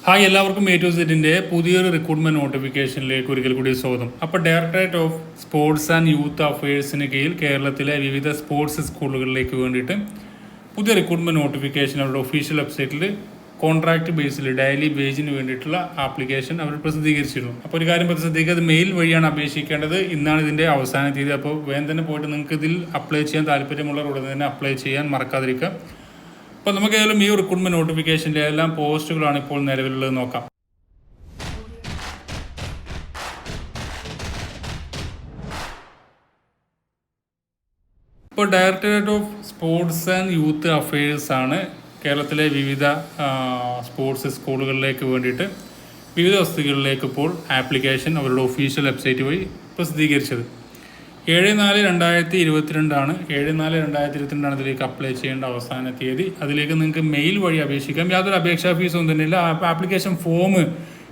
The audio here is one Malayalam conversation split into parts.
ഹായ്, എല്ലാവർക്കും A to Zന്റെ പുതിയൊരു റിക്രൂട്ട്മെന്റ് നോട്ടിഫിക്കേഷനിലേക്ക് ഒരിക്കൽ കൂടി സ്വാഗതം. അപ്പോൾ directorate of sports and youth അഫയേഴ്സിന് കീഴിൽ കേരളത്തിലെ വിവിധ സ്പോർട്സ് സ്കൂളുകളിലേക്ക് വേണ്ടിയിട്ട് പുതിയ റിക്രൂട്ട്മെന്റ് നോട്ടിഫിക്കേഷൻ അവരുടെ ഒഫീഷ്യൽ വെബ്സൈറ്റിൽ കോൺട്രാക്ട് ബേസിൽ ഡെയിലി വേജിന് വേണ്ടിയിട്ടുള്ള ആപ്ലിക്കേഷൻ അവർ പ്രസിദ്ധീകരിച്ചിരുന്നു. അപ്പോൾ ഒരു കാര്യം ശ്രദ്ധിക്കുക, അത് മെയിൽ വഴിയാണ് അപേക്ഷിക്കേണ്ടത്. ഇന്നാണ് ഇതിൻ്റെ അവസാന തീയതി. അപ്പോൾ വേഗം തന്നെ പോയിട്ട് നിങ്ങൾക്ക് ഇതിൽ അപ്ലൈ ചെയ്യാൻ താല്പര്യമുള്ളവർ ഉടനെ തന്നെ അപ്ലൈ ചെയ്യാൻ മറക്കാതിരിക്കുക. അപ്പോൾ നമുക്ക് ഏതായാലും ഈ റിക്രൂട്ട്മെന്റ് നോട്ടിഫിക്കേഷൻ്റെ എല്ലാം പോസ്റ്റുകളാണ് ഇപ്പോൾ നിലവിലുള്ളത് നോക്കാം. ഇപ്പോൾ directorate of sports and youth affairs ആണ് കേരളത്തിലെ വിവിധ സ്പോർട്സ് സ്കൂളുകളിലേക്ക് വേണ്ടിയിട്ട് വിവിധ വസ്തുക്കളിലേക്ക് ഇപ്പോൾ ആപ്ലിക്കേഷൻ അവരുടെ ഒഫീഷ്യൽ വെബ്സൈറ്റ് വഴി പ്രസിദ്ധീകരിച്ചത്. 7/4/2022 7/4/2022 ഇതിലേക്ക് അപ്ലൈ ചെയ്യേണ്ട അവസാന തീയതി. അതിലേക്ക് നിങ്ങൾക്ക് മെയിൽ വഴി അപേക്ഷിക്കാം. യാതൊരു അപേക്ഷാ ഫീസൊന്നും തന്നെയില്ല. ആപ്ലിക്കേഷൻ ഫോം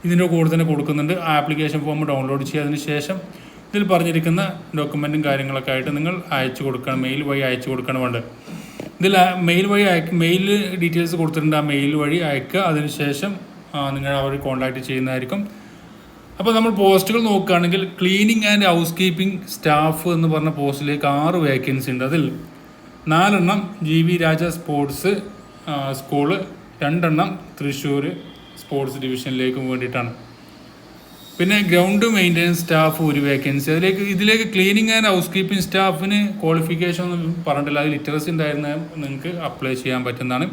ഇതിൻ്റെ കൂടെ തന്നെ കൊടുക്കുന്നുണ്ട്. ആ ആപ്ലിക്കേഷൻ ഫോം ഡൗൺലോഡ് ചെയ്തതിന് ശേഷം ഇതിൽ പറഞ്ഞിരിക്കുന്ന ഡോക്യുമെൻറ്റും കാര്യങ്ങളൊക്കെ ആയിട്ട് നിങ്ങൾ അയച്ചു കൊടുക്കണം, മെയിൽ വഴി അയച്ചു കൊടുക്കണം വേണ്ടത്. ഇതിൽ മെയിൽ വഴി മെയിൽ ഡീറ്റെയിൽസ് കൊടുത്തിട്ടുണ്ട്. ആ മെയിൽ വഴി അയക്കുക. അതിനുശേഷം നിങ്ങൾ അവർ കോൺടാക്റ്റ് ചെയ്യുന്നതായിരിക്കും. അപ്പോൾ നമ്മൾ പോസ്റ്റുകൾ നോക്കുകയാണെങ്കിൽ cleaning and housekeeping staff എന്ന് പറഞ്ഞ പോസ്റ്റിലേക്ക് 6 വേക്കൻസി ഉണ്ട്. അതിൽ 4 GV Raja sports school, 2 Thrissur sports ഡിവിഷനിലേക്കും വേണ്ടിയിട്ടാണ്. പിന്നെ ഗ്രൗണ്ട് മെയിൻ്റനൻസ് സ്റ്റാഫ് 1 വേക്കൻസി. ഇതിലേക്ക് ക്ലീനിങ് ആൻഡ് ഹൗസ് കീപ്പിംഗ് സ്റ്റാഫിന് ക്വാളിഫിക്കേഷൻ ഒന്നും പറഞ്ഞിട്ടില്ല. അത് ലിറ്ററസി ഉണ്ടായിരുന്ന നിങ്ങൾക്ക് അപ്ലൈ ചെയ്യാൻ പറ്റുന്നതാണ്.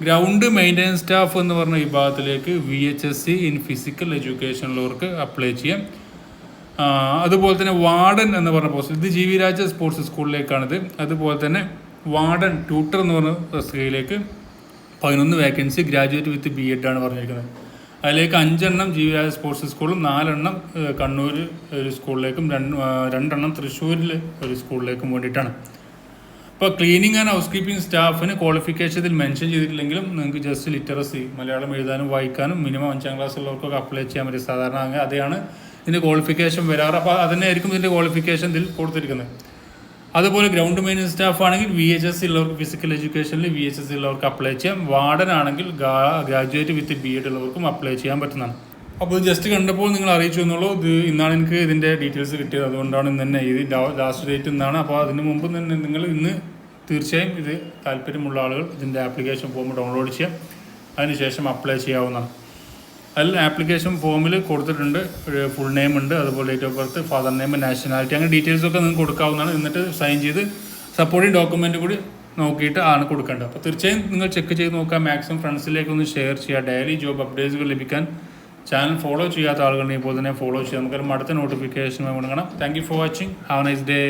ഗ്രൗണ്ട് മെയിൻ്റനൻസ് സ്റ്റാഫ് എന്ന് പറഞ്ഞ വിഭാഗത്തിലേക്ക് VHSC ഇൻ ഫിസിക്കൽ എഡ്യൂക്കേഷനുള്ളവർക്ക് അപ്ലൈ ചെയ്യാം. അതുപോലെ തന്നെ വാർഡൻ എന്ന് പറഞ്ഞ പോസ്റ്റ്, ഇത് GV രാജ സ്പോർട്സ് സ്കൂളിലേക്കാണിത്. അതുപോലെ തന്നെ വാർഡൻ ട്യൂട്ടർ എന്ന് പറഞ്ഞ തസ്തികയിലേക്ക് 11 വേക്കൻസി, ഗ്രാജുവേറ്റ് വിത്ത് B.Ed ആണ് പറഞ്ഞിരിക്കുന്നത്. അതിലേക്ക് 5 GV രാജ സ്പോർട്സ് സ്കൂളും, 4 കണ്ണൂർ ഒരു സ്കൂളിലേക്കും, 2 തൃശ്ശൂരിൽ ഒരു സ്കൂളിലേക്കും വേണ്ടിയിട്ടാണ്. ഇപ്പോൾ ക്ലീനിങ് ആൻഡ് ഹൗസ് കീപ്പിംഗ് സ്റ്റാഫിന് ക്വാളിഫിക്കേഷൻ ഇതിൽ മെൻഷൻ ചെയ്തിട്ടില്ലെങ്കിലും നിങ്ങൾക്ക് ജസ്റ്റ് ലിറ്ററസി, മലയാളം എഴുതാനും വായിക്കാനും മിനിമം 5ാം ക്ലാസ് ഉള്ളവർക്കൊക്കെ അപ്ലൈ ചെയ്യാൻ പറ്റും. സാധാരണ അതെയാണ് ഇതിൻ്റെ ക്വാളിഫിക്കേഷൻ വരാറ്. അപ്പോൾ അതിനായിരിക്കും ഇതിൻ്റെ ക്വാളിഫിക്കേഷൻ ഇതിൽ കൊടുത്തിരിക്കുന്നത്. അതുപോലെ ഗ്രൗണ്ട് മെയിൻ്റനൻസ് സ്റ്റാഫ് ആണെങ്കിൽ VHSC ഉള്ളവർക്ക്, ഫിസിക്കൽ എഡ്യൂക്കേഷനിൽ VHSC ഉള്ളവർക്ക് അപ്ലൈ ചെയ്യാം. വാർഡൻ ആണെങ്കിൽ ഗ്രാജുവേറ്റ് വിത്ത് B.Ed ഉള്ളവർക്കും അപ്ലൈ ചെയ്യാൻ പറ്റുന്നതാണ്. അപ്പോൾ ഇത് ജസ്റ്റ് കണ്ടപ്പോൾ നിങ്ങൾ അറിയിച്ചു എന്നുള്ളൂ. ഇന്നാണ് എനിക്ക് ഇതിൻ്റെ ഡീറ്റെയിൽസ് കിട്ടിയത്. അതുകൊണ്ടാണ് ഇന്ന് തന്നെ ഇത് ലാസ്റ്റ് ഡേറ്റ് ഇന്നാണ്. അപ്പോൾ അതിന് മുമ്പ് തന്നെ നിങ്ങൾ ഇന്ന് തീർച്ചയായും ഇത് താല്പര്യമുള്ള ആളുകൾ ഇതിൻ്റെ ആപ്ലിക്കേഷൻ ഫോം ഡൗൺലോഡ് ചെയ്യാം. അതിനുശേഷം അപ്ലൈ ചെയ്യാവുന്നതാണ്. അതിൽ ആപ്ലിക്കേഷൻ ഫോമിൽ കൊടുത്തിട്ടുണ്ട്, ഫുൾ നെയിം ഉണ്ട്, അതുപോലെ date of birth, father name, nationality, അങ്ങനെ ഡീറ്റെയിൽസൊക്കെ നിങ്ങൾക്ക് കൊടുക്കാവുന്നതാണ്. എന്നിട്ട് സൈൻ ചെയ്ത് സപ്പോർട്ടിങ് ഡോക്യുമെൻ്റ് കൂടി നോക്കിയിട്ട് ആണ് കൊടുക്കേണ്ടത്. അപ്പോൾ തീർച്ചയായും നിങ്ങൾ ചെക്ക് ചെയ്ത് നോക്കാം. മാക്സിമം ഫ്രണ്ട്സിലേക്കൊന്ന് ഷെയർ ചെയ്യുക. ഡെയിലി ജോബ് അപ്ഡേറ്റ്സുകൾ ലഭിക്കാൻ ചാനൽ ഫോളോ ചെയ്യാത്ത ആളുകളുണ്ടെങ്കിൽ ഇപ്പോൾ തന്നെ ഫോളോ ചെയ്യാം. നമുക്ക് അടുത്ത നോട്ടിഫിക്കേഷൻ കാണാം. Thank you for watching. Have A nice day.